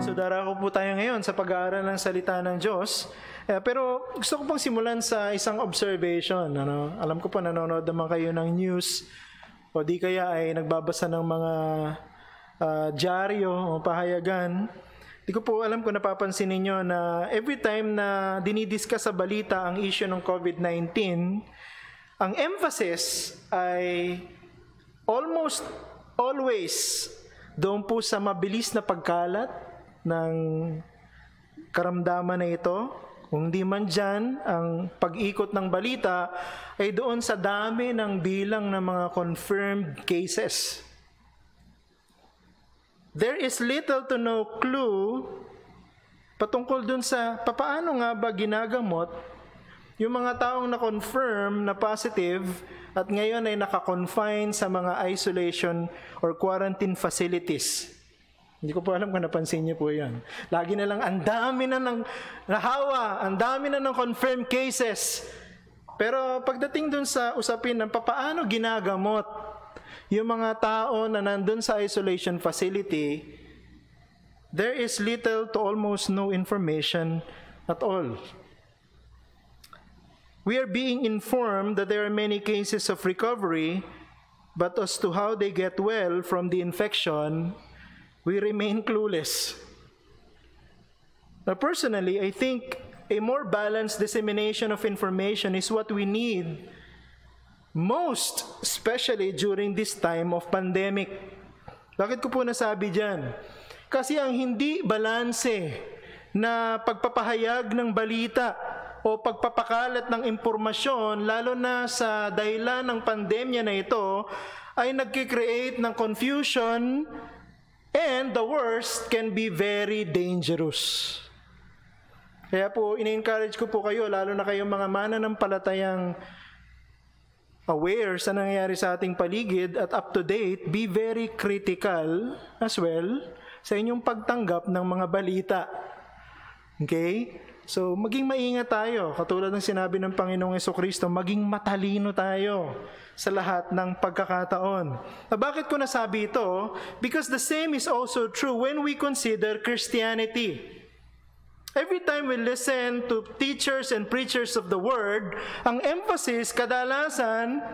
So darako po tayo ngayon sa pag-aaral ng salita ng Diyos. Pero gusto ko pong simulan sa isang observation. Alam ko po nanonood naman kayo ng news o di kaya ay nagbabasa ng mga dyaryo o pahayagan. Di ko po alam kung napapansin ninyo na every time na dinidiscuss sa balita ang issue ng COVID-19, ang emphasis ay almost always doon po sa mabilis na pagkalat ng karamdaman na ito. Kung di man dyan, ang pag-ikot ng balita ay doon sa dami ng bilang ng mga confirmed cases. There is little to no clue patungkol doon sa papaano nga ba ginagamot yung mga taong na-confirm na positive at ngayon ay naka-confine sa mga isolation or quarantine facilities. Hindi ko po alam kung napansin niyo po yan. Lagi na lang, ang dami na ng nahawa, ang dami na ng confirmed cases. Pero pagdating dun sa usapin ng papaano ginagamot yung mga tao na nandun sa isolation facility, there is little to almost no information at all. We are being informed that there are many cases of recovery, but as to how they get well from the infection, we remain clueless. Now, personally, I think a more balanced dissemination of information is what we need most, especially during this time of pandemic. Bakit ko po nasabi dyan? Kasi ang hindi balanse na pagpapahayag ng balita o pagpapakalat ng impormasyon, lalo na sa dahilan ng pandemya na ito, ay nagkikreate ng confusion. And the worst can be very dangerous. Kaya po, ina-encourage ko po kayo, lalo na kayong mga mananampalatayang aware sa nangyayari sa ating paligid at up to date, be very critical as well sa inyong pagtanggap ng mga balita. Okay? So, maging maingat tayo. Katulad ng sinabi ng Panginoong Jesucristo, maging matalino tayo sa lahat ng pagkakataon. Bakit ko nasabi ito? Because the same is also true when we consider Christianity. Every time we listen to teachers and preachers of the Word, ang emphasis kadalasan,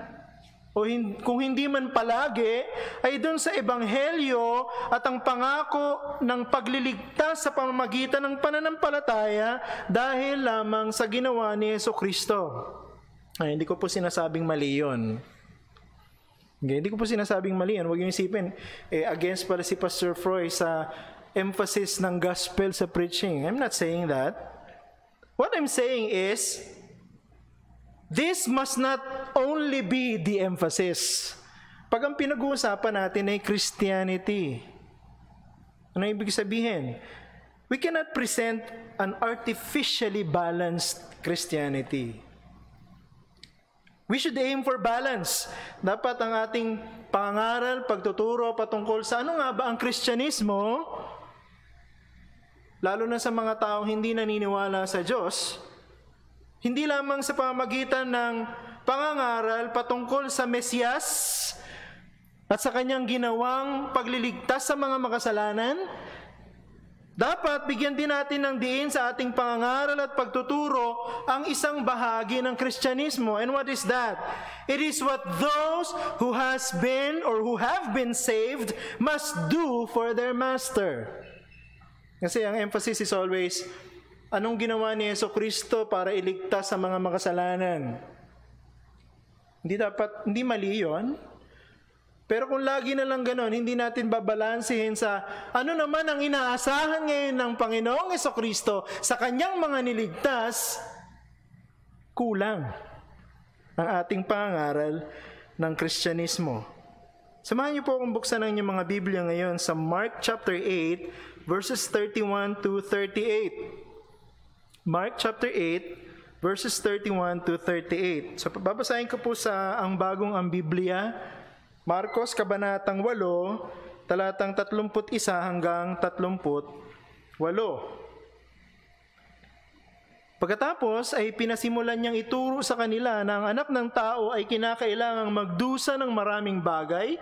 o kung hindi man palagi, ay doon sa Ebanghelyo at ang pangako ng pagliligtas sa pamamagitan ng pananampalataya dahil lamang sa ginawa ni Jesucristo. Ay, hindi ko po sinasabing mali yun. Okay, hindi ko po sinasabing mali yan. Huwag yung isipin, against pala si Pastor Froy sa emphasis ng gospel sa preaching. I'm not saying that. What I'm saying is, this must not only be the emphasis. Pag ang pinag-uusapan natin ay Christianity, ano ibig sabihin? We cannot present an artificially balanced Christianity. We should aim for balance. Dapat ang ating pangaral, pagtuturo patungkol sa ano nga ba ang Kristyanismo, lalo na sa mga taong hindi naniniwala sa Diyos, hindi lamang sa pamamagitan ng pangangaral patungkol sa Mesiyas at sa kanyang ginawang pagliligtas sa mga makasalanan, dapat bigyan din natin ng diin sa ating pangangaral at pagtuturo ang isang bahagi ng Kristyanismo. And what is that? It is what those who has been or who have been saved must do for their master. Kasi ang emphasis is always, anong ginawa ni Jesucristo para iligtas sa mga makasalanan? Hindi mali yun. Pero kung lagi na lang ganon, hindi natin babalansihin sa ano naman ang inaasahan ngayon ng Panginoong Jesucristo sa kanyang mga niligtas, kulang ang ating pangaral ng Kristyanismo. Samahan niyo po akong buksan ang inyong mga Biblia ngayon sa Mark chapter 8, verses 31 to 38. Mark chapter 8, verses 31 to 38. So, babasahin ko po sa ang bagong ang Biblia, Marcos, Kabanatang 8, talatang 31 hanggang 38. Pagkatapos ay pinasimulan niyang ituro sa kanila na ang anak ng tao ay kinakailangang magdusa ng maraming bagay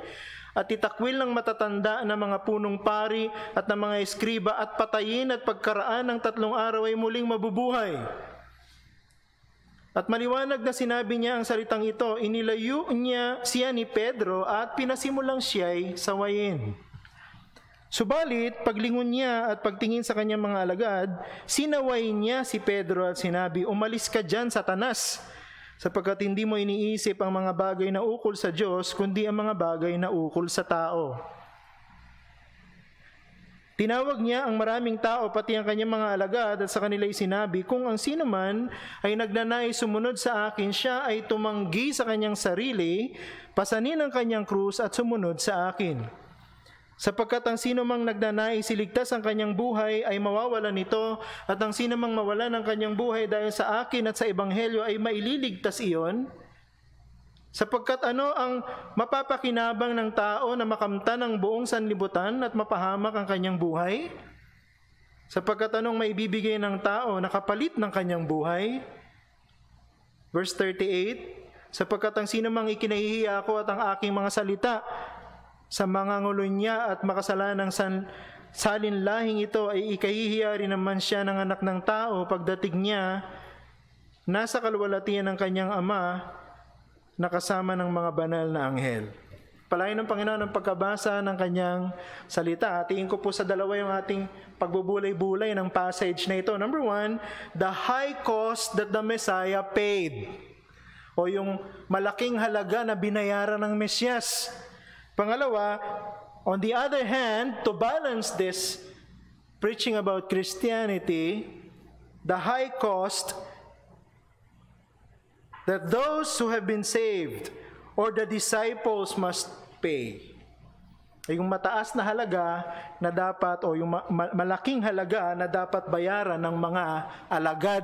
at itakwil ng matatanda na mga punong pari at ng mga eskriba at patayin at pagkaraan ng 3 araw ay muling mabubuhay. At maliwanag na sinabi niya ang salitang ito, inilayo niya siya ni Pedro at pinasimulang siya'y sawayin. Subalit, paglingon niya at pagtingin sa kanyang mga alagad, sinaway niya si Pedro at sinabi, umalis ka dyan, Satanas, sapagkat hindi mo iniisip ang mga bagay na ukol sa Diyos, kundi ang mga bagay na ukol sa tao. Tinawag niya ang maraming tao, pati ang kanyang mga alagad, at sa kanila'y sinabi, kung ang sino man ay nagnanais sumunod sa akin, siya ay tumanggi sa kanyang sarili, pasanin ang kanyang krus at sumunod sa akin. Sapagkat ang sino mang nagnanais iligtas ang kanyang buhay ay mawawalan nito, at ang sino mang mawalan ng kanyang buhay dahil sa akin at sa ebanghelyo ay maililigtas iyon. Sapagkat ano ang mapapakinabang ng tao na makamtan ang buong sanlibutan at mapahamak ang kanyang buhay? Sapagkat anong maibibigay ng tao na kapalit ng kanyang buhay? Verse 38, sapagkat ang sino mang ikinahihiya ko at ang aking mga salita sa mga ngulo niya at makasalanang salinlahing ito ay ikahihiya rin naman siya ng anak ng tao pagdating niya nasa kalwalatian ng kanyang ama na kasama ng mga banal na anghel. Palain ng Panginoon ang pagkabasa ng kanyang salita. Hatiin ko po sa dalawa yung ating pagbubulay-bulay ng passage na ito. Number 1, the high cost that the Messiah paid. O yung malaking halaga na binayaran ng Mesyas. Pangalawa, on the other hand, to balance this preaching about Christianity, the high cost that those who have been saved or the disciples must pay. Ay yung mataas na halaga na dapat o yung malaking halaga na dapat bayaran ng mga alagad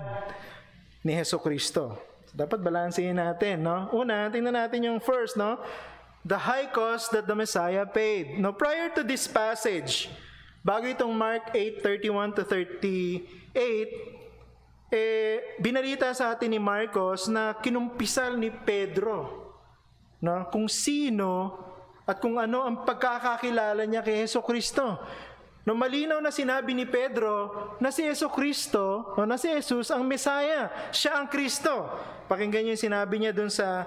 ni Hesukristo. Dapat balansehin natin, no? Una, tingnan natin yung first, no? The high cost that the Messiah paid. No, prior to this passage, bago itong Mark 8:31 to 38, binalita sa atin ni Marcos na kinumpisal ni Pedro, no, kung sino at kung ano ang pagkakakilala niya kay Hesukristo. No, malinaw na sinabi ni Pedro na si Hesukristo, o na si Jesus ang Messiah. Siya ang Kristo. Pakinggan niyo yung sinabi niya dun sa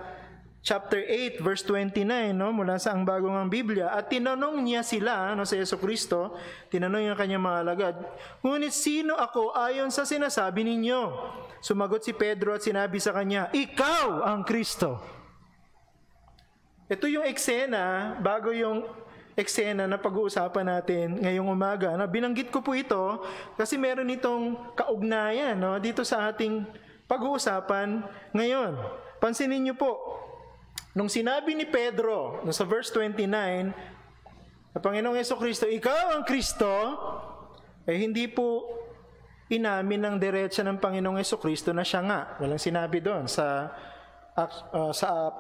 chapter 8, verse 29, no, mula sa ang bagong ang Biblia. At tinanong niya sila, no, sa Hesukristo, tinanong niya kanyang mga alagad, ngunit sino ako ayon sa sinasabi ninyo? Sumagot si Pedro at sinabi sa kanya, ikaw ang Kristo. Ito yung eksena, bago yung eksena na pag-uusapan natin ngayong umaga. No, binanggit ko po ito kasi meron itong kaugnayan, no, dito sa ating pag-uusapan ngayon. Pansinin niyo po, nung sinabi ni Pedro, sa verse 29, na Panginoong Hesukristo, ikaw ang Kristo, hindi po inamin ng diretsa ng Panginoong Hesukristo na siya nga. Walang sinabi doon sa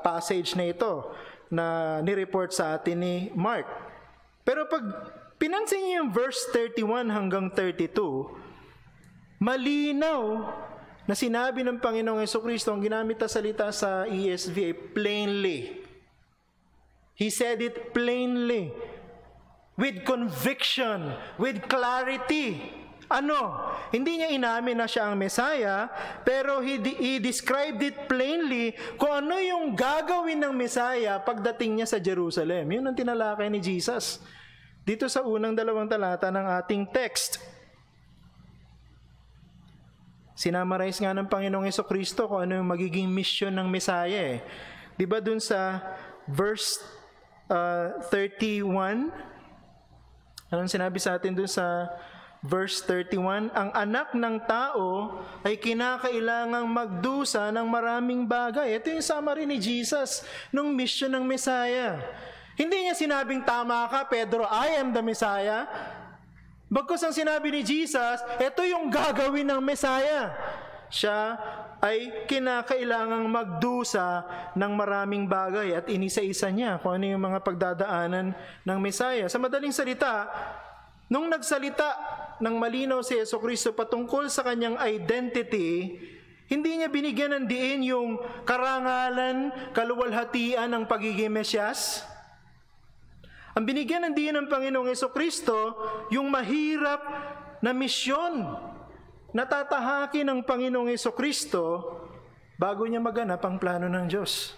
passage na ito na nireport sa atin ni Mark. Pero pag pinansin niyo yung verse 31 hanggang 32, malinaw na sinabi ng Panginoong Hesukristo, ang ginamit na salita sa ESV ay plainly. He said it plainly, with conviction, with clarity. Ano? Hindi niya inamin na siya ang Messiah, pero he described it plainly kung ano yung gagawin ng Messiah pagdating niya sa Jerusalem. Yun ang tinalakay ni Jesus dito sa unang 2 talata ng ating text. Sinamarize nga ng Panginoong Hesukristo kung ano yung magiging mission ng Messiah. Diba dun sa verse 31? Anong sinabi sa atin dun sa verse 31? Ang anak ng tao ay kinakailangang magdusa ng maraming bagay. Ito yung summary ni Jesus nung mission ng Messiah. Hindi niya sinabing, tama ka, Pedro, I am the Messiah. Bagkus ang sinabi ni Jesus, ito yung gagawin ng Messiah. Siya ay kinakailangang magdusa ng maraming bagay at inisa-isa niya kung ano yung mga pagdadaanan ng Messiah. Sa madaling salita, nung nagsalita ng malinaw si Jesucristo patungkol sa kanyang identity, hindi niya binigyan ng diin yung karangalan, kaluwalhatian ng pagiging Mesyas. Ang binigyan ng diin ng Panginoong Jesucristo, yung mahirap na misyon na tatahakin ng Panginoong Jesucristo bago niya maganap ang plano ng Diyos.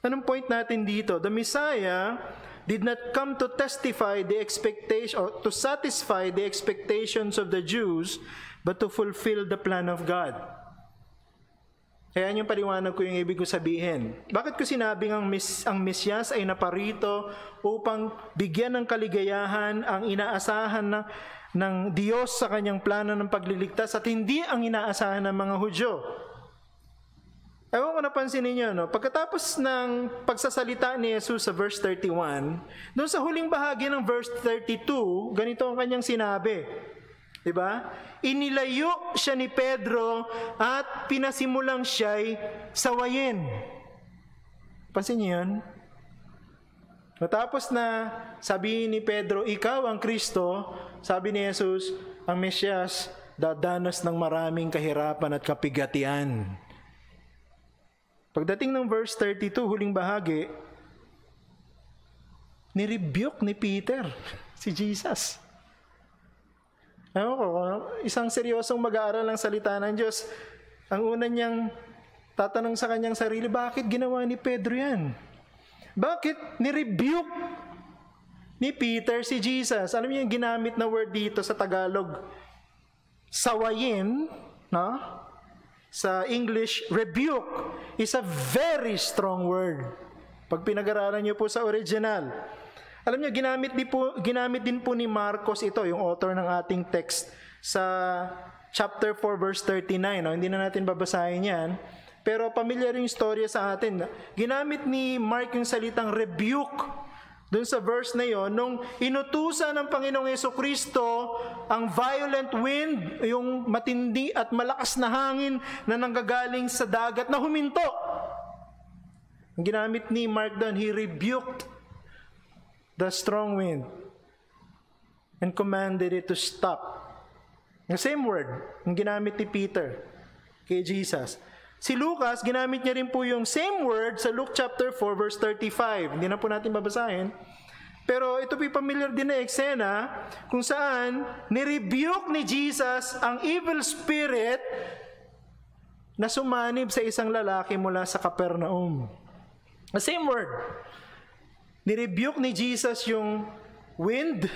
Anong point natin dito? The Messiah did not come to testify the expectation or to satisfy the expectations of the Jews, but to fulfill the plan of God. Kaya yung paliwanag ko yung ibig ko sabihin. Bakit ko sinabing ang Mesyas ay naparito upang bigyan ng kaligayahan ang inaasahan ng Diyos sa kanyang plano ng pagliligtas at hindi ang inaasahan ng mga Hudyo? Ewan ko napansin ninyo, no? Pagkatapos ng pagsasalita ni Jesus sa verse 31, doon sa huling bahagi ng verse 32, ganito ang kanyang sinabi. Diba? Inilayo siya ni Pedro at pinasimulang siya'y sawayin. Pansin niyo yun? Matapos na sabihin ni Pedro, ikaw ang Kristo, sabi ni Jesus, ang Mesyas, dadanas ng maraming kahirapan at kapigatian. Pagdating ng verse 32, huling bahagi, nirebuke ni Peter si Jesus. Ewan ko, isang seryosong mag-aaral ng salita ng Diyos, ang una niyang tatanong sa kanyang sarili, bakit ginawa ni Pedro yan? Bakit nirebuke ni Peter si Jesus? Alam niyo yung ginamit na word dito sa Tagalog, sawayin, no? Sa English, rebuke is a very strong word. Pag pinag-aralan niyo po sa original, alam niyo, ginamit din po ni Marcos ito, yung author ng ating text, sa chapter 4, verse 39. No? Hindi na natin babasahin yan. Pero familiar yung storya sa atin. Ginamit ni Mark yung salitang rebuke doon sa verse na yon, nung inutusan ng Panginoong Jesucristo ang violent wind, yung matindi at malakas na hangin na nanggagaling sa dagat na huminto. Ang ginamit ni Mark doon, he rebuked the strong wind and commanded it to stop. The same word, ang ginamit ni Peter kay Jesus. Si Lucas, ginamit niya rin po yung same word sa Luke chapter 4, verse 35. Hindi na po natin babasahin. Pero ito po yung familiar din na eksena kung saan nirebuke ni Jesus ang evil spirit na sumanib sa isang lalaki mula sa Capernaum. The same word. Nirebuke ni Jesus yung wind.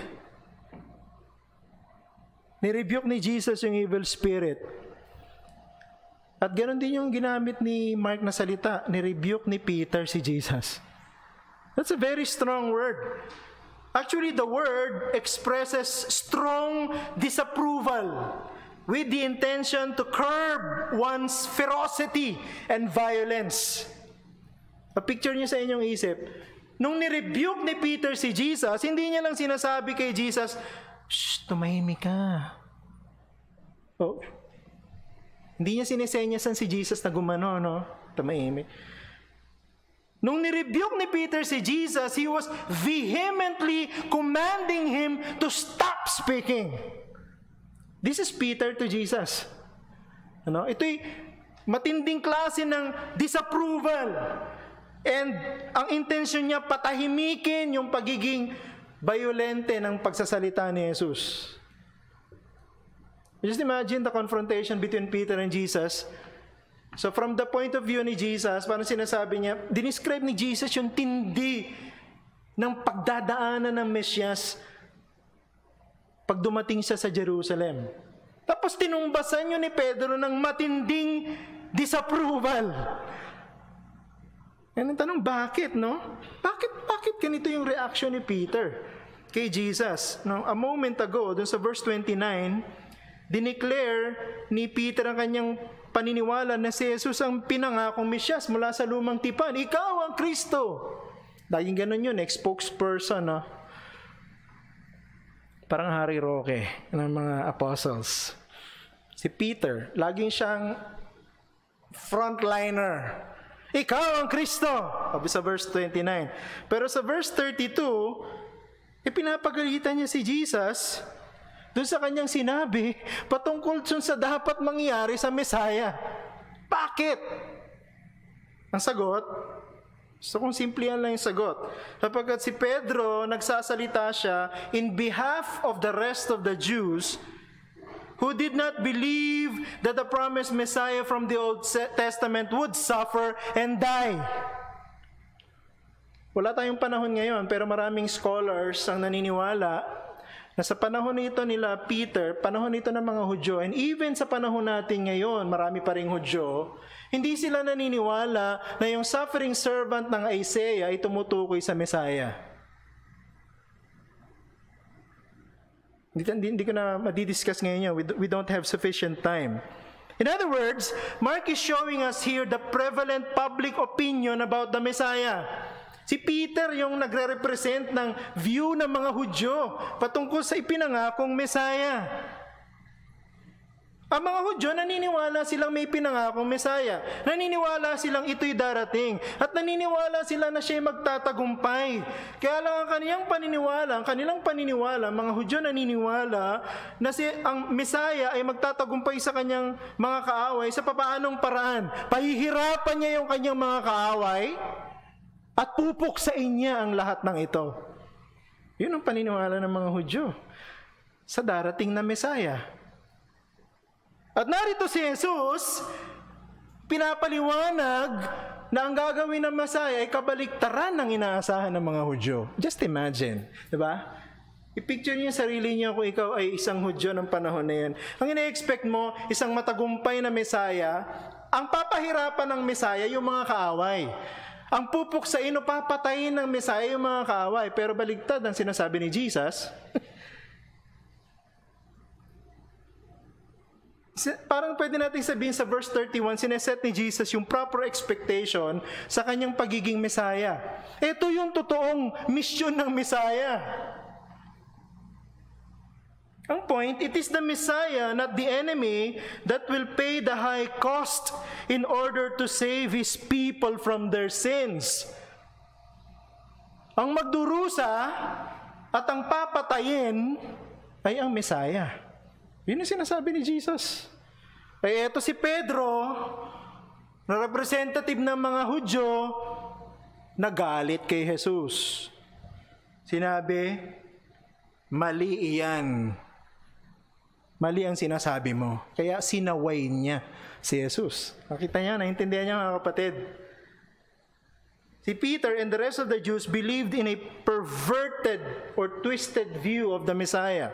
Nirebuke ni Jesus yung evil spirit. At ganoon din yung ginamit ni Mark na salita, nirebuke ni Peter si Jesus. That's a very strong word. Actually, the word expresses strong disapproval with the intention to curb one's ferocity and violence. Pa-picture niyo sa inyong isip, nung nirebuke ni Peter si Jesus, hindi niya lang sinasabi kay Jesus, shh, tumahimik ka. Oh. Hindi niya sinesenyasan si Jesus na gumano, no? Tumahimik. Nung nirebuke ni Peter si Jesus, he was vehemently commanding him to stop speaking. This is Peter to Jesus. Ano? Ito'y matinding klase ng disapproval. And ang intensyon niya patahimikin yung pagiging violente ng pagsasalita ni Jesus. Just imagine the confrontation between Peter and Jesus. So from the point of view ni Jesus, parang sinasabi niya, dinescribe ni Jesus yung tindi ng pagdadaanan ng Mesyas pag dumating siya sa Jerusalem. Tapos tinumbasan yun ni Pedro ng matinding disapproval. Yan ang tanong, bakit, no? Bakit ganito yung reaction ni Peter kay Jesus? No, a moment ago, dun sa verse 29, dineclare ni Peter ang kanyang paniniwala na si Jesus ang pinangakong Mesyas mula sa lumang tipan. Ikaw ang Kristo. Laging ganun yun, spokesperson, no? Parang Harry Roque ng mga apostles. Si Peter, laging siyang frontliner. Ikaw ang Kristo, sabi sa verse 29. Pero sa verse 32, Pinapagalitan niya si Jesus doon sa kanyang sinabi patungkol sa dapat mangyari sa Mesaya. Bakit? Ang sagot, so kung simplihan lang yung sagot, sapagkat si Pedro nagsasalita siya in behalf of the rest of the Jews who did not believe that the promised Messiah from the Old Testament would suffer and die. Wala tayong panahon ngayon, pero maraming scholars ang naniniwala na sa panahon nito nila Peter, panahon nito ng mga Hudyo, and even sa panahon natin ngayon, marami pa ring Hudyo, hindi sila naniniwala na yung suffering servant ng Isaiah ay tumutukoy sa Messiah. Hindi ko na madidiscuss ngayon yan. We don't have sufficient time. In other words, Mark is showing us here the prevalent public opinion about the Messiah. Si Peter yung nagre-represent ng view ng mga Hudyo patungkol sa ipinangakong Messiah. Ang mga Hudyo, naniniwala silang may pinangakong Messiah. Naniniwala silang ito'y darating. At naniniwala sila na siya'y magtatagumpay. Kaya lang ang kanilang paniniwala, mga Hudyo naniniwala na ang Messiah ay magtatagumpay sa kanyang mga kaaway sa papaanong paraan. Pahihirapan niya yung kanyang mga kaaway at pupuksain niya ang lahat ng ito. Yun ang paniniwala ng mga Hudyo sa darating na Messiah. At narito si Jesus, pinapaliwanag na ang gagawin ng Messiah ay kabaliktaran ng inaasahan ng mga Hudyo. Just imagine, di ba? I-picture niyo yung sarili niyo kung ikaw ay isang Hudyo ng panahon na yan. Ang ina-expect mo, isang matagumpay na Messiah, ang papahirapan ng Messiah yung mga kaaway. Ang pupuksain o papatayin ng Messiah yung mga kaaway. Pero baligtad ang sinasabi ni Jesus. Parang pwede natin sabihin sa verse 31, sineset ni Jesus yung proper expectation sa kanyang pagiging Messiah. Ito yung totoong misyon ng Messiah. Ang point, it is the Messiah, not the enemy, that will pay the high cost in order to save His people from their sins. Ang magdurusa at ang papatayin ay ang Messiah. Yun ang sinasabi ni Jesus. Ay eto si Pedro, na representative ng mga Hudyo, nagalit kay Jesus. Sinabi, mali iyan. Mali ang sinasabi mo. Kaya sinaway niya si Jesus. Nakita niya, naintindihan niya mga kapatid. Si Peter and the rest of the Jews believed in a perverted or twisted view of the Messiah.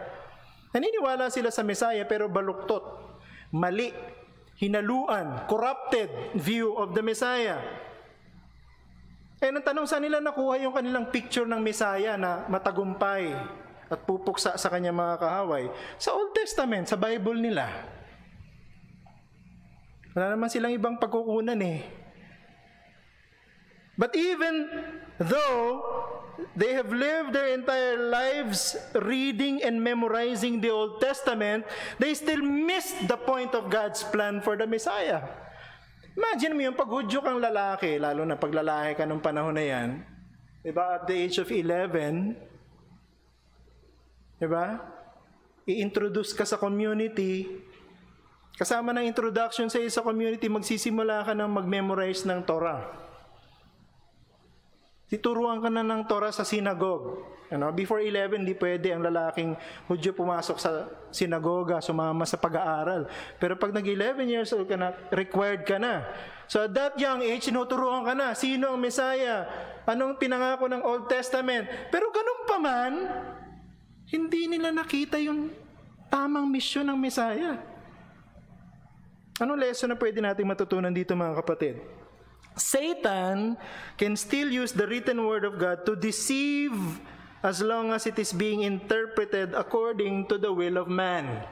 Naniniwala sila sa Messiah pero baluktot, mali, hinaluan, corrupted view of the Messiah. Ang tanong, saan nila nakuha yung kanilang picture ng Messiah na matagumpay at pupuksa sa kanyang mga kahaway? Sa Old Testament, sa Bible nila. Wala naman silang ibang pagkukunan eh. But even though they have lived their entire lives reading and memorizing the Old Testament, they still missed the point of God's plan for the Messiah. Imagine mo yung pag Hudyo kang lalaki, lalo na pag lalaki ka nung panahon na yan, diba, at the age of 11, diba, i-introduce ka sa community, kasama ng introduction sa iyo sa community, magsisimula ka ng mag-memorize ng Torah. Tituruan ka na ng Torah sa synagogue. Before 11, di pwede ang lalaking Hudyo pumasok sa sinagoga, sumama sa pag-aaral. Pero pag nag-11 years old ka na, required ka na. So at that young age, sinuturuan ka na. Sino ang Messiah? Anong pinangako ng Old Testament? Pero ganun pa man, hindi nila nakita yung tamang misyon ng Messiah. Anong lesson na pwede natin matutunan dito mga kapatid? Satan can still use the written word of God to deceive as long as it is being interpreted according to the will of man.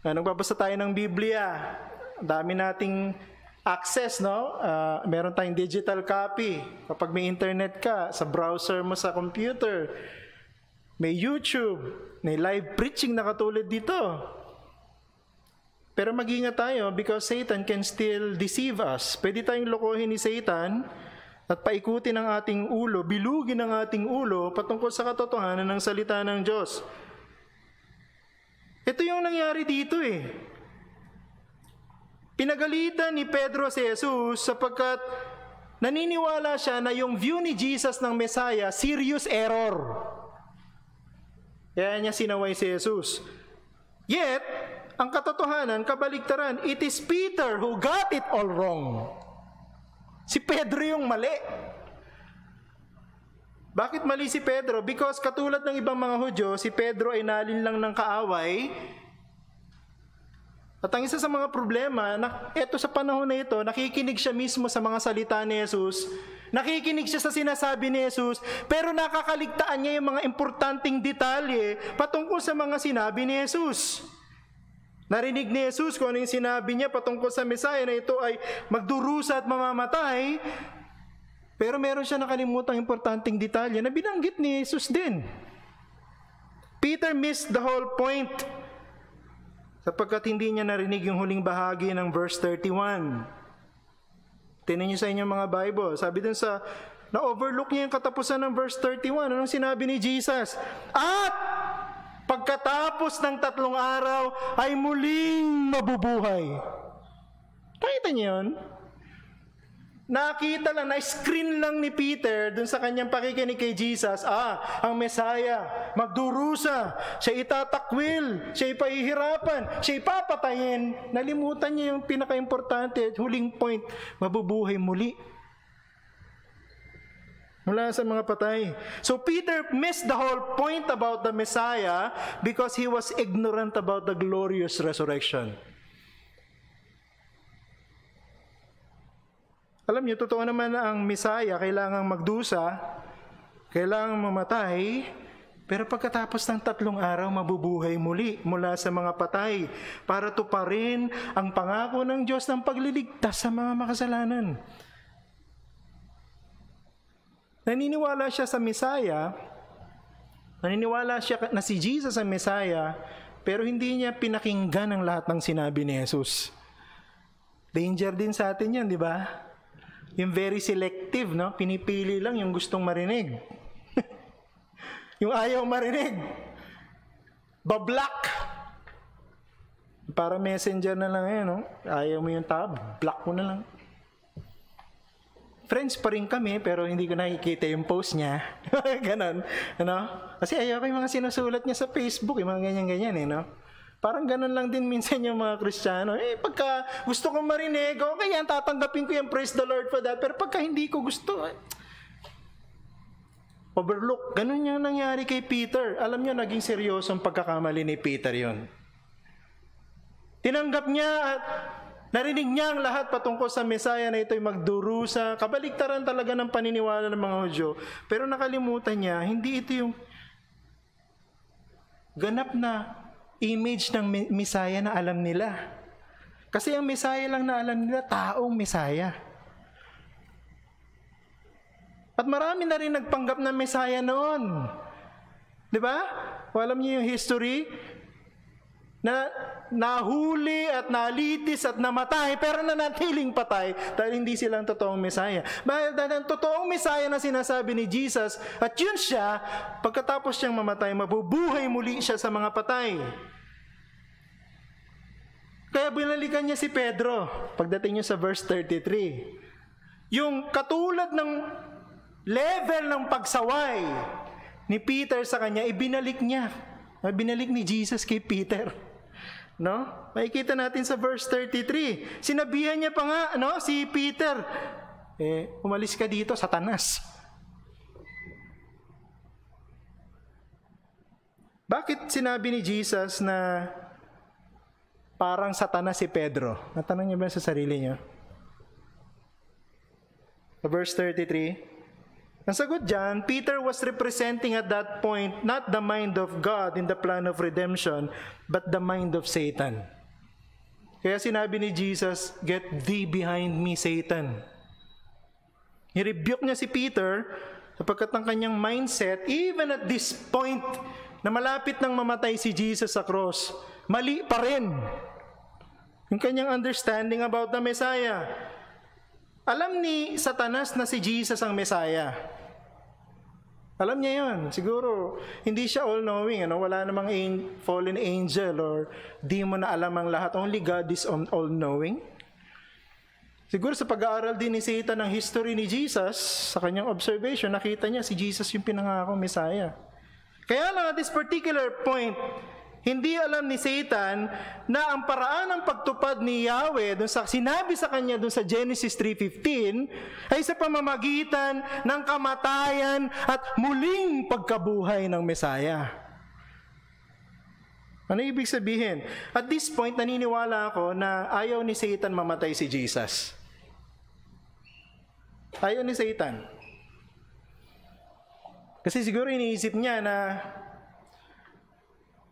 Nagbabasa tayo ng Biblia. Dami nating access, no? Meron tayong digital copy. Kapag may internet ka, sa browser mo sa computer, may YouTube, may live preaching na katulad dito. Pero mag-ingat tayo because Satan can still deceive us. Pwede tayong lokohin ni Satan at paikutin ang ating ulo, bilugin ang ating ulo patungkol sa katotohanan ng salita ng Diyos. Ito yung nangyari dito Pinagalitan ni Pedro si Jesus sapagkat naniniwala siya na yung view ni Jesus ng Messiah, serious error. Kaya niya sinaway si Jesus. Yet, ang katotohanan, kabaligtaran, it is Peter who got it all wrong. Si Pedro yung mali. Bakit mali si Pedro? Because katulad ng ibang mga Hudyo, si Pedro ay nalinlang ng kaaway. At ang isa sa mga problema, eto sa panahon na ito, nakikinig siya mismo sa mga salita ni Jesus, nakikinig siya sa sinasabi ni Jesus, pero nakakaligtaan niya yung mga importanteng detalye patungkol sa mga sinabi ni Jesus. Narinig ni Jesus kung ano yung sinabi niya patungkol sa Messiah na ito ay magdurusa at mamamatay, pero meron siya nakalimutang importanteng detalye na binanggit ni Jesus din. Peter missed the whole point sapagkat hindi niya narinig yung huling bahagi ng verse 31. Tingnan niyo sa inyong mga Bible. Sabi dun na-overlook niya yung katapusan ng verse 31. Anong sinabi ni Jesus? At pagkatapos ng 3 araw ay muling mabubuhay. Nakita niyo yun? Nakita lang, na-screen lang ni Peter dun sa kanyang pakikinig kay Jesus, ang Messiah, magdurusa, siya itatakwil, siya ipahihirapan, siya ipapatayin. Nalimutan niya yung pinaka-importante, huling point, mabubuhay muli mula sa mga patay. So Peter missed the whole point about the Messiah because he was ignorant about the glorious resurrection. Alam niyo, totoo naman na ang Messiah kailangang magdusa, kailangang mamatay, pero pagkatapos ng 3 araw, mabubuhay muli mula sa mga patay para tuparin ang pangako ng Diyos ng pagliligtas sa mga makasalanan. Naniniwala siya sa Messiah, naniniwala siya na si Jesus ang Messiah, pero hindi niya pinakinggan ang lahat ng sinabi ni Jesus. Danger din sa atin yan, di ba? Yung very selective, no? Pinipili lang yung gustong marinig. Yung ayaw marinig. Bablock. Para messenger na lang yan, no? Ayaw mo yung tab, block mo na lang. Friends pa rin kami, pero hindi ko nakikita yung post niya. Ganon. Ano? Kasi ayaw ko yung mga sinusulat niya sa Facebook, yung mga ganyan-ganyan, no? Parang ganun lang din minsan yung mga Kristiyano. Pagka gusto kong marinig, okay yan, tatanggapin ko yan, praise the Lord for that. Pero pagka hindi ko gusto, overlook. Ganun yung nangyari kay Peter. Alam niyo, naging seryosong pagkakamali ni Peter yon. Tinanggap niya at narinig niya ang lahat patungkol sa Messiah na ito'y magdurusa. Kabaligtaran talaga ng paniniwala ng mga Hudyo. Pero nakalimutan niya, hindi ito yung ganap na image ng Messiah na alam nila. Kasi ang Messiah lang na alam nila, taong Messiah. At marami na rin nagpanggap ng Messiah noon. Di ba? Alam niyo yung history na nahuli at nalitis at namatay pero nanatiling patay dahil hindi silang totoong Messiah. Dahil ang totoong Messiah na sinasabi ni Jesus at yun siya, pagkatapos siyang mamatay, mabubuhay muli siya sa mga patay. Kaya binalikan niya si Pedro pagdating niya sa verse 33. Yung katulad ng level ng pagsaway ni Peter sa kanya, ibinalik niya. Binalik ni Jesus kay Peter. No? Makikita natin sa verse 33. Sinabihan niya pa nga, no, si Peter, umalis ka dito, Satanas. Bakit sinabi ni Jesus na parang Satanas si Pedro? Natanong niyo ba sa sarili niyo? Sa verse 33, ang sagot dyan, Peter was representing at that point not the mind of God in the plan of redemption, but the mind of Satan. Kaya sinabi ni Jesus, "Get thee behind me, Satan." I-rebuke niya si Peter sapagkat ang kanyang mindset, even at this point na malapit nang mamatay si Jesus sa cross, mali pa rin yung kanyang understanding about the Messiah. Alam ni Satanas na si Jesus ang Messiah. Alam niya yun. Siguro, hindi siya all-knowing. Wala namang fallen angel or demon na alam ang lahat. Only God is all-knowing. Siguro sa pag-aaral din ni Satan ng history ni Jesus, sa kanyang observation, nakita niya si Jesus yung pinangakong Messiah. Kaya lang at this particular point, hindi alam ni Satan na ang paraan ng pagtupad ni Yahweh dun sa sinabi sa kanya dun sa Genesis 3:15 ay sa pamamagitan ng kamatayan at muling pagkabuhay ng Messiah. Ano ibig sabihin? At this point, naniniwala ako na ayaw ni Satan mamatay si Jesus. Ayaw ni Satan. Kasi siguro iniisip niya na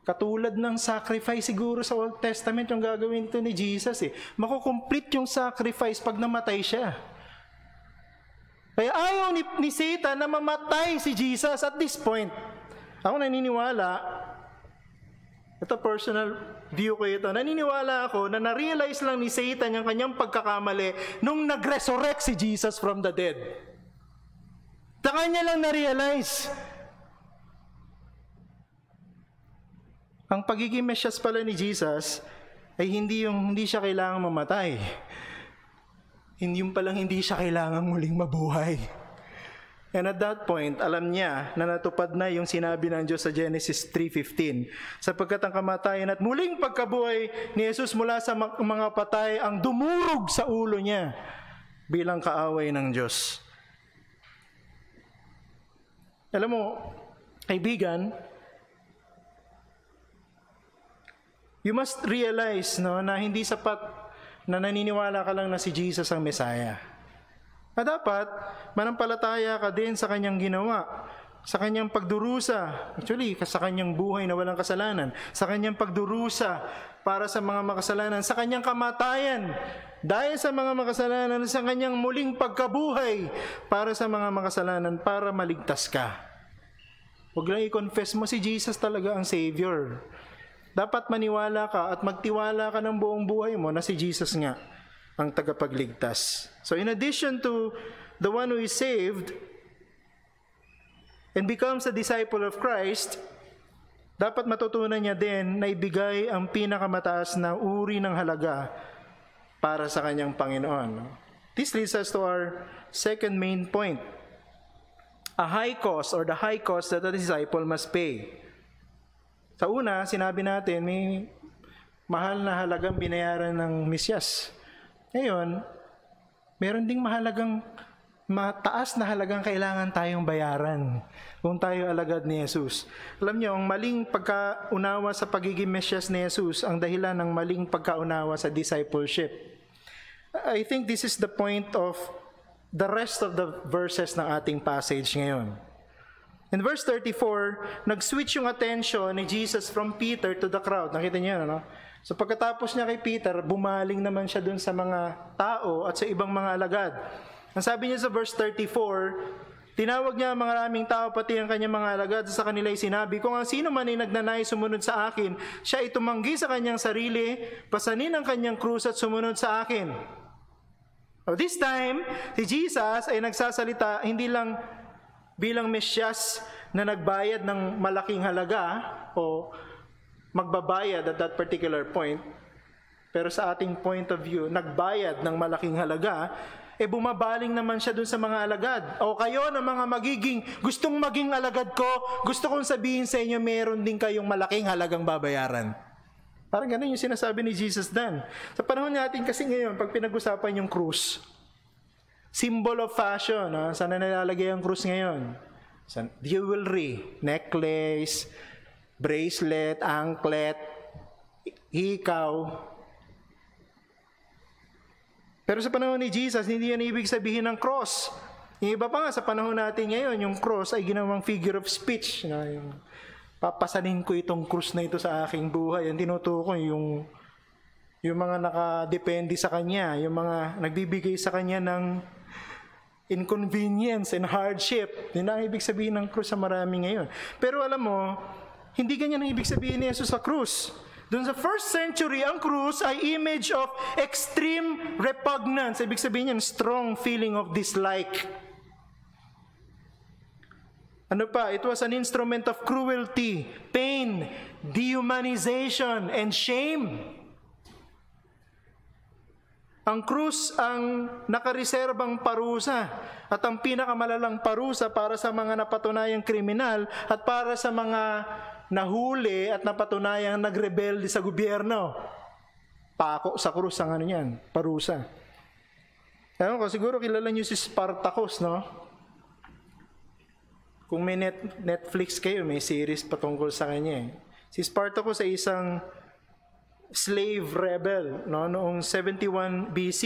katulad ng sacrifice siguro sa Old Testament yung gagawin ito ni Jesus Makukomplete yung sacrifice pag namatay siya. Kaya ayaw ni Satan na mamatay si Jesus at this point. Ako naniniwala, ito personal view ko ito, naniniwala ako na na-realize lang ni Satan yung kanyang pagkakamali nung nag-resurrect si Jesus from the dead. Sa kanya lang na-realize. Ang pagiging Mesyas pala ni Jesus ay hindi siya kailangang mamatay. Hindi siya kailangang muling mabuhay. And at that point, alam niya na natupad na yung sinabi ng Diyos sa Genesis 3:15. Sapagkat ang kamatayan at muling pagkabuhay ni Jesus mula sa mga patay ang dumurog sa ulo niya bilang kaaway ng Diyos. Alam mo, kaibigan, you must realize na hindi sapat na naniniwala ka lang na si Jesus ang Messiah. At dapat, manampalataya ka din sa kanyang ginawa, sa kanyang pagdurusa, actually, sa kanyang buhay na walang kasalanan, sa kanyang pagdurusa para sa mga makasalanan, sa kanyang kamatayan, dahil sa mga makasalanan, sa kanyang muling pagkabuhay para sa mga makasalanan, para maligtas ka. Huwag lang i-confess mo si Jesus talaga ang Savior. Dapat maniwala ka at magtiwala ka ng buong buhay mo na si Jesus nga ang tagapagligtas. So in addition to the one who is saved and becomes a disciple of Christ, dapat matutunan niya din na ibigay ang pinakamataas na uri ng halaga para sa kanyang Panginoon. This leads us to our second main point. A high cost or the high cost that a disciple must pay. Sa una, sinabi natin, may mahal na halagang binayaran ng Mesyas. Ngayon, meron ding mataas na halagang kailangan tayong bayaran kung tayo alagad ni Jesus. Alam niyo, ang maling pagkaunawa sa pagiging Mesyas ni Jesus ang dahilan ng maling pagkaunawa sa discipleship. I think this is the point of the rest of the verses ng ating passage ngayon. In verse 34, nag-switch yung attention ni Jesus from Peter to the crowd. Nakita niyo, no? So pagkatapos niya kay Peter, bumaling naman siya dun sa mga tao at sa ibang mga alagad. Ang sabi niya sa verse 34, tinawag niya ang maraming tao pati ang kanyang mga alagad. Sa kanila ay sinabi, kung ang sino man ay nagnanais sumunod sa akin, siya ay tumanggi sa kanyang sarili, pasanin ang kanyang krus at sumunod sa akin. So this time, si Jesus ay nagsasalita hindi lang bilang Mesyas na nagbayad ng malaking halaga o magbabayad at that particular point, pero sa ating point of view, nagbayad ng malaking halaga, bumabaling naman siya dun sa mga alagad. O kayo na mga gustong maging alagad ko, gusto kong sabihin sa inyo, meron din kayong malaking halagang babayaran. Parang ganun yung sinasabi ni Jesus dan. Sa panahon natin kasi ngayon, pag pinag-usapan yung krus, symbol of fashion, saan na nilalagay ang krus ngayon? Sa jewelry, necklace, bracelet, anklet, hikaw. Pero sa panahon ni Jesus, hindi yan ibig sabihin ng cross. Yung iba pa nga sa panahon natin ngayon, yung cross ay ginawang figure of speech. Yung papasanin ko itong cross na ito sa aking buhay. Yung tinutukoy, yung mga nakadepende sa kanya, yung mga nagbibigay sa kanya ng inconvenience and hardship. Yun ang ibig sabihin ng cross sa marami ngayon. Pero alam mo, hindi ganyan ang ibig sabihin ni Jesus sa krus. Doon sa first century, ang krus ay image of extreme repugnance. Ibig sabihin yan, strong feeling of dislike. Ano pa? It was an instrument of cruelty, pain, dehumanization, and shame. Ang krus ang nakareserbang parusa at ang pinakamalalang parusa para sa mga napatunayang kriminal at para sa mga nahuli at napatunayang nagrebelde sa gobyerno. Pako sa krus ang ano yan, parusa. Ewan ko, siguro kilala niyo si Spartacus, no? Kung may Netflix kayo, may series patungkol sa kanya. Si Spartacus ay isang slave rebel, no? Noong 71 BC,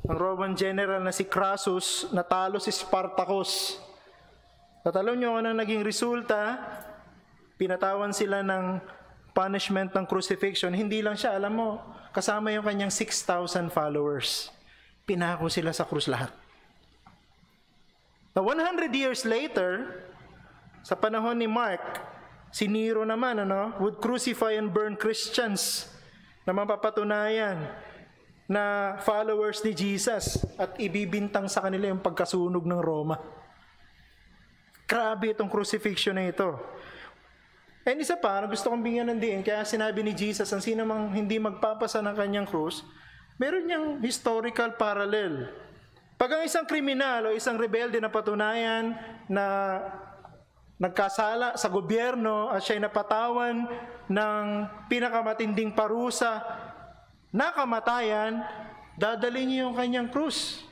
ang Roman general na si Crassus natalo si Spartacus. At alam niyo ano naging resulta? Pinatawan sila ng punishment ng crucifixion. Hindi lang siya, alam mo, kasama yung kanyang 6,000 followers. Pinako sila sa krus lahat. Now, 100 years later, sa panahon ni Mark, si Nero naman would crucify and burn Christians na mapapatunayan na followers ni Jesus at ibibintang sa kanila yung pagkasunog ng Roma. Grabe itong crucifixion na ito. And isa pa, gusto kong bigyan ng diin, kaya sinabi ni Jesus, ang sino mang hindi magpapasa ng kanyang krus, meron niyang historical parallel. Pag ang isang kriminal o isang rebelde na patunayan na nagkasala sa gobyerno at siya'y napatawan ng pinakamatinding parusa na kamatayan, dadalhin niya yung kanyang krus.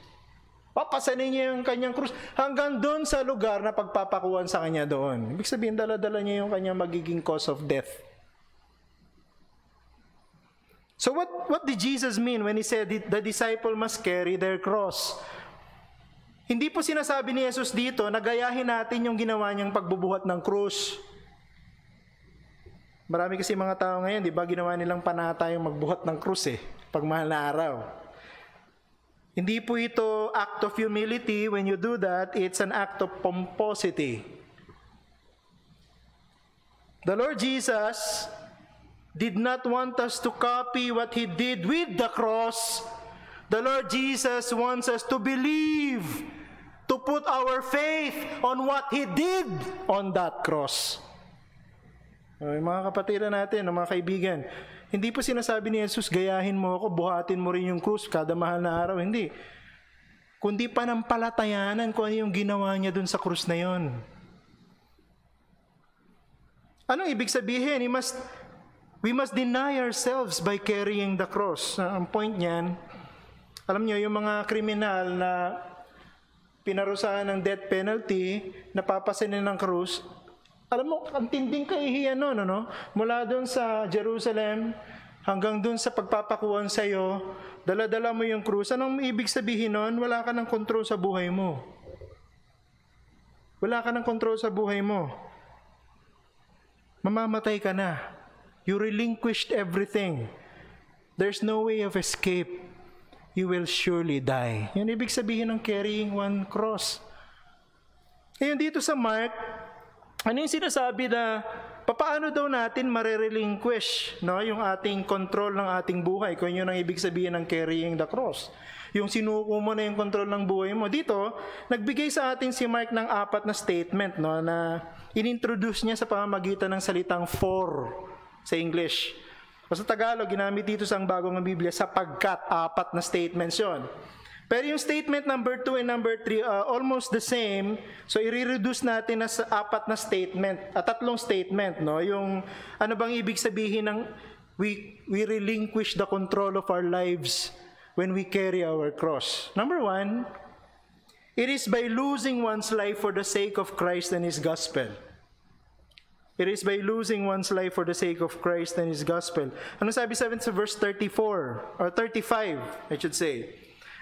Papasanin niya yung kanyang krus hanggang doon sa lugar na pagpapakuan sa kanya doon. Ibig sabihin, dala-dala niya yung kanyang magiging cause of death. So what did Jesus mean when he said the disciple must carry their cross? Hindi po sinasabi ni Jesus dito na gayahin natin yung ginawa niyang pagbubuhat ng krus. Marami kasi mga tao ngayon, di ba, ginawa nilang panata yung magbuhat ng krus pag mahal na araw. Hindi po ito act of humility. When you do that, it's an act of pomposity. The Lord Jesus did not want us to copy what He did with the cross. The Lord Jesus wants us to believe, to put our faith on what He did on that cross. Mga kapatiran natin, mga kaibigan, hindi po sinasabi ni Jesus, gayahin mo ako, buhatin mo rin yung krus kada mahal na araw. Hindi. Kundi panampalatayanan kung ano yung ginawa niya dun sa krus na yon. Anong ibig sabihin? We must deny ourselves by carrying the cross. Ang point niyan, alam niyo, yung mga kriminal na pinarusahan ng death penalty, napapasanin ng krus, alam mo, ang tinding kahihiyan nun, mula doon sa Jerusalem hanggang doon sa pagpapakuan sa iyo, dala-dala mo yung krus. Anong ibig sabihin nun? Wala ka ng control sa buhay mo. Wala ka ng control sa buhay mo. Mamamatay ka na. You relinquished everything. There's no way of escape. You will surely die. Yan ibig sabihin ng carrying one cross. Ngayon dito sa Mark, ano yung sinasabi na paano daw natin marerelinquish yung ating control ng ating buhay? Kung yun ang ibig sabihin ng carrying the cross. Yung sinuko mo na yung control ng buhay mo. Dito, nagbigay sa atin si Mark ng 4 na statement na inintroduce niya sa pamamagitan ng salitang for sa English. O sa Tagalog, ginamit dito sa bagong Biblia sapagkat 4 na statements yon. Pero yung statement number 2 and number 3, almost the same. So, i-reduce natin na sa 4 na statement, 3 statement, Yung, ano bang ibig sabihin ng we relinquish the control of our lives when we carry our cross? Number 1, it is by losing one's life for the sake of Christ and His gospel. It is by losing one's life for the sake of Christ and His gospel. Ano sabi sa verse 34, or 35, I should say.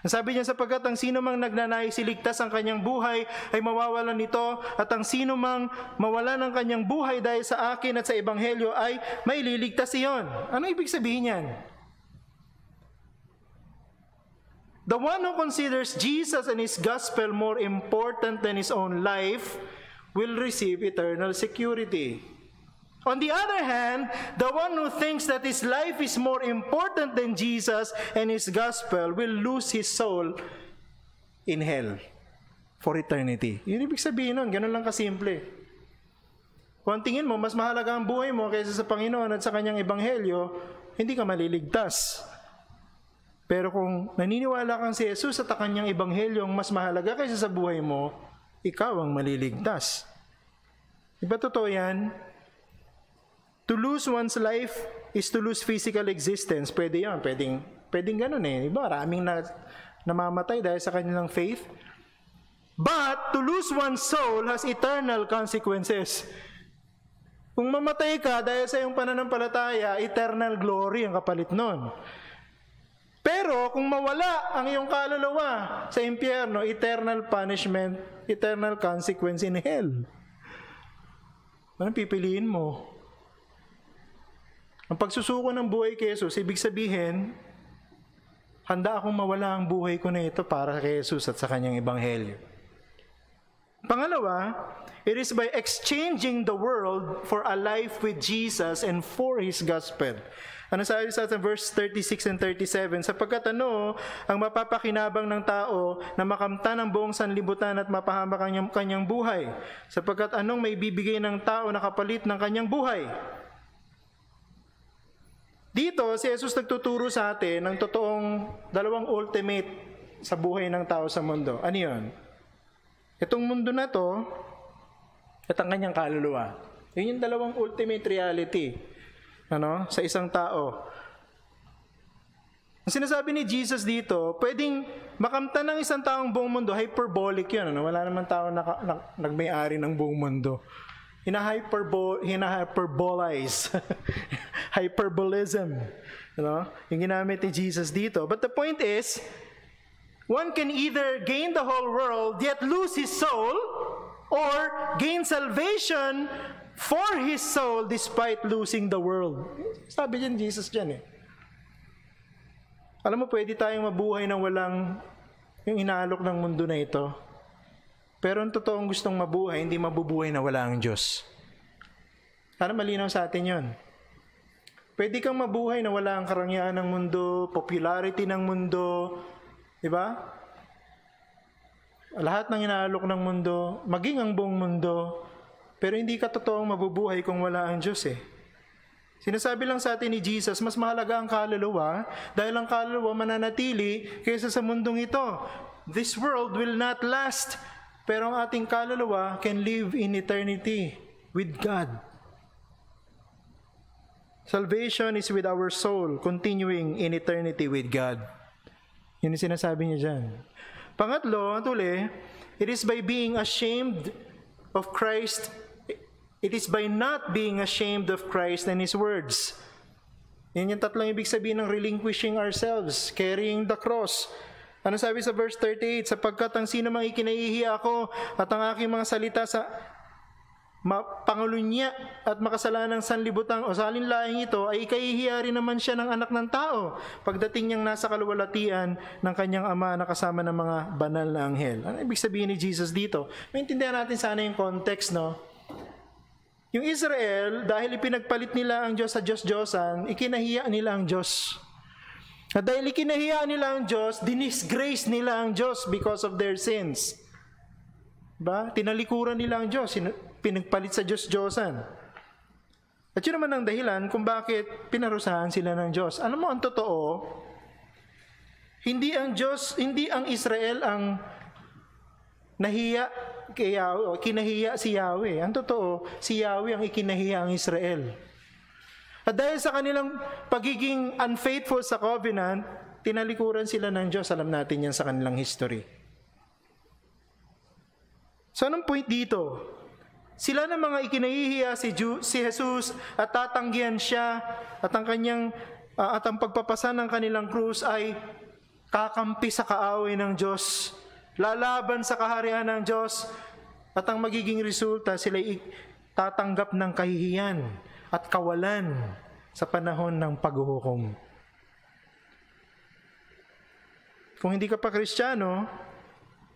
Ang sabi niya, sapagkat ang sino mang nagnanais iligtas ang kanyang buhay ay mawawalan nito, at ang sino mang mawalan ng kanyang buhay dahil sa akin at sa ebanghelyo ay maililigtas iyon. Ano ibig sabihin yan? The one who considers Jesus and His gospel more important than his own life will receive eternal security. On the other hand, the one who thinks that his life is more important than Jesus and his gospel will lose his soul in hell for eternity. Yun ibig sabihin nun, ganun lang kasimple. Kung tingin mo, mas mahalaga ang buhay mo kaysa sa Panginoon at sa kanyang ebanghelyo, hindi ka maliligtas. Pero kung naniniwala kang si Jesus at ang kanyang ebanghelyo ang mas mahalaga kaysa sa buhay mo, ikaw ang maliligtas. Diba totoo yan? To lose one's life is to lose physical existence. Pwede yan. Pwedeng ganun eh. Diba? Maraming namamatay dahil sa kanilang faith. But to lose one's soul has eternal consequences. Kung mamatay ka dahil sa iyong pananampalataya, eternal glory ang kapalit nun. Pero kung mawala ang iyong kaluluwa sa impyerno, eternal punishment, eternal consequence in hell. Anong pipiliin mo? Ang pagsusuko ng buhay kay Jesus, ibig sabihin, handa akong mawala ang buhay ko na ito para kay Jesus at sa kanyang ebanghelyo. Pangalawa, it is by exchanging the world for a life with Jesus and for His gospel. Ano sabi sa verse 36 and 37? Sapagkat ang mapapakinabang ng tao na makamtan ang buong sanlibutan at mapahamak ang kanyang buhay? Sapagkat anong may bibigay ng tao na kapalit ng kanyang buhay? Dito, si Jesus nagtuturo sa atin ng totoong dalawang ultimate sa buhay ng tao sa mundo. Ano yun? Itong mundo na to, at ang kanyang kaluluwa. Yun yung dalawang ultimate reality sa isang tao. Ang sinasabi ni Jesus dito, pwedeng makamtan ng isang taong buong mundo, hyperbolic yun. Wala naman tao nagmay-ari ng buong mundo. Hina-hyperbolize. Hyperbolism. Yung ginamit ni Jesus dito. But the point is, one can either gain the whole world yet lose his soul, or gain salvation for his soul despite losing the world. Sabi dyan Jesus dyan eh. Alam mo, pwede tayong mabuhay ng walang yung inaalok ng mundo na ito. Pero ang totoong gustong mabuhay, hindi mabubuhay na wala ang Diyos. Para malinaw sa atin yun. Pwede kang mabuhay na wala ang karangyaan ng mundo, popularity ng mundo, di ba? Lahat ng inaalok ng mundo, maging ang buong mundo, pero hindi ka totoong mabubuhay kung wala ang Diyos eh. Sinasabi lang sa atin ni Jesus, mas mahalaga ang kaluluwa dahil ang kaluluwa mananatili kaysa sa mundong ito. This world will not last, pero ang ating kaluluwa can live in eternity with God. Salvation is with our soul, continuing in eternity with God. Yun yung sinasabi niya dyan. Pangatlo, it is by being ashamed of Christ. It is by not being ashamed of Christ and His words. Yan yung tatlong ibig sabihin ng relinquishing ourselves, carrying the cross. Ano sabi sa verse 38? Sapagkat ang sino mang ikinahihiya ako at ang aking mga salita sa pangulunya at makasalanang sanlibutan o salinlaing ito ay ikahihiya rin naman siya ng anak ng tao pagdating niyang nasa kaluwalhatian ng kanyang ama na kasama ng mga banal na anghel. Ano ibig sabihin ni Jesus dito? Maintindihan natin sana yung context, no? Yung Israel, dahil ipinagpalit nila ang Diyos sa Diyos-Diyosan, ikinahiya nila ang Diyos. At dahil ikinahiya nila ang Diyos, dinisgrace nila ang Diyos because of their sins. Ba? Tinalikuran nila ang Diyos, pinagpalit sa Diyos-Diyosan. At yun naman ang dahilan kung bakit pinarusahan sila ng Diyos. Alam mo, ang totoo, hindi ang Israel ang nahiya kay Yahweh, o kinahiya si Yahweh. Ang totoo, si Yahweh ang ikinahiya ang Israel. At dahil sa kanilang pagiging unfaithful sa covenant, tinalikuran sila ng Diyos. Alam natin yan sa kanilang history. So anong point dito? Sila na mga ikinahihiya si Jesus at tatanggihan siya at ang pagpapasan ng kanilang krus ay kakampi sa kaaway ng Diyos, lalaban sa kaharian ng Diyos, at ang magiging resulta sila tatanggap ng kahihiyan at kawalan sa panahon ng paghuhukom. Kung hindi ka pa Kristiyano,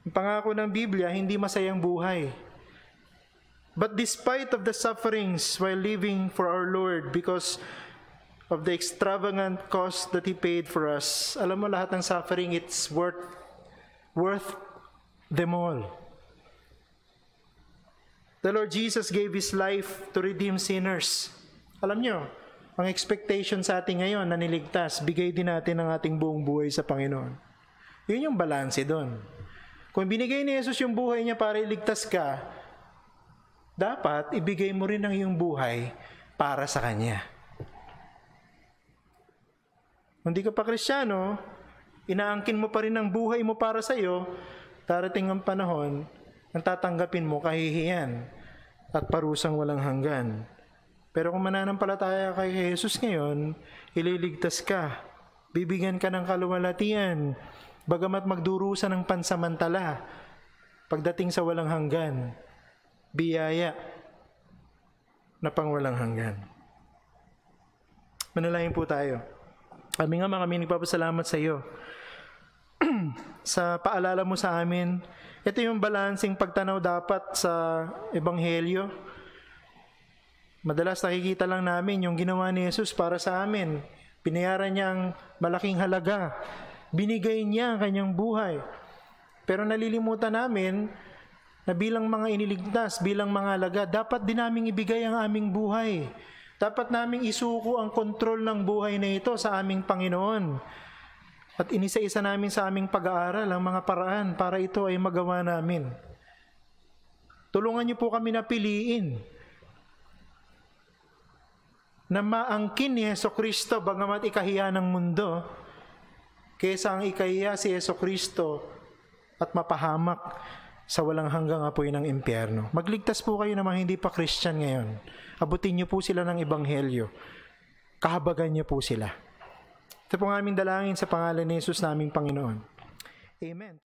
ang pangako ng Biblia, hindi masayang buhay. But despite of the sufferings while living for our Lord, because of the extravagant cost that He paid for us, alam mo, lahat ng suffering, it's worth them all. The Lord Jesus gave His life to redeem sinners. Alam nyo, ang expectation sa atin ngayon na niligtas, bigay din natin ang ating buong buhay sa Panginoon. Yun yung balanse doon. Kung binigay ni Jesus yung buhay niya para iligtas ka, dapat ibigay mo rin ang iyong buhay para sa Kanya. Kung di ka pa Kristiyano, inaangkin mo pa rin ang buhay mo para sa iyo, darating ang panahon ang tatanggapin mo kahihiyan at parusang walang hanggan. Pero kung mananampalataya kay Jesus ngayon, ililigtas ka, bibigyan ka ng kaluwalhatian, bagamat magdurusa ng pansamantala, pagdating sa walang hanggan, biyaya na pang walang hanggan. Manalangin po tayo. Kami nagpapasalamat sa iyo sa paalala mo sa amin. Ito yung balansing pagtanaw dapat sa Ebanghelyo. Madalas nakikita lang namin yung ginawa ni Jesus para sa amin. Binayaran niya ang malaking halaga. Binigay niya ang kanyang buhay. Pero nalilimutan namin na bilang mga iniligtas, bilang mga alaga, dapat din naming ibigay ang aming buhay. Dapat naming isuko ang kontrol ng buhay na ito sa aming Panginoon. At inisa-isa namin sa aming pag-aaral ang mga paraan para ito ay magawa namin. Tulungan niyo po kami na piliin na maangkin ni Jesucristo bagamat ikahiya ng mundo kaysa ang ikahiya si Jesucristo at mapahamak sa walang hanggang apoy ng impyerno. Magligtas po kayo na mga hindi pa Christian ngayon. Abutin niyo po sila ng Ebanghelyo. Kahabagan niyo po sila. Ito po ang aming dalangin sa pangalan ni Jesus naming Panginoon. Amen.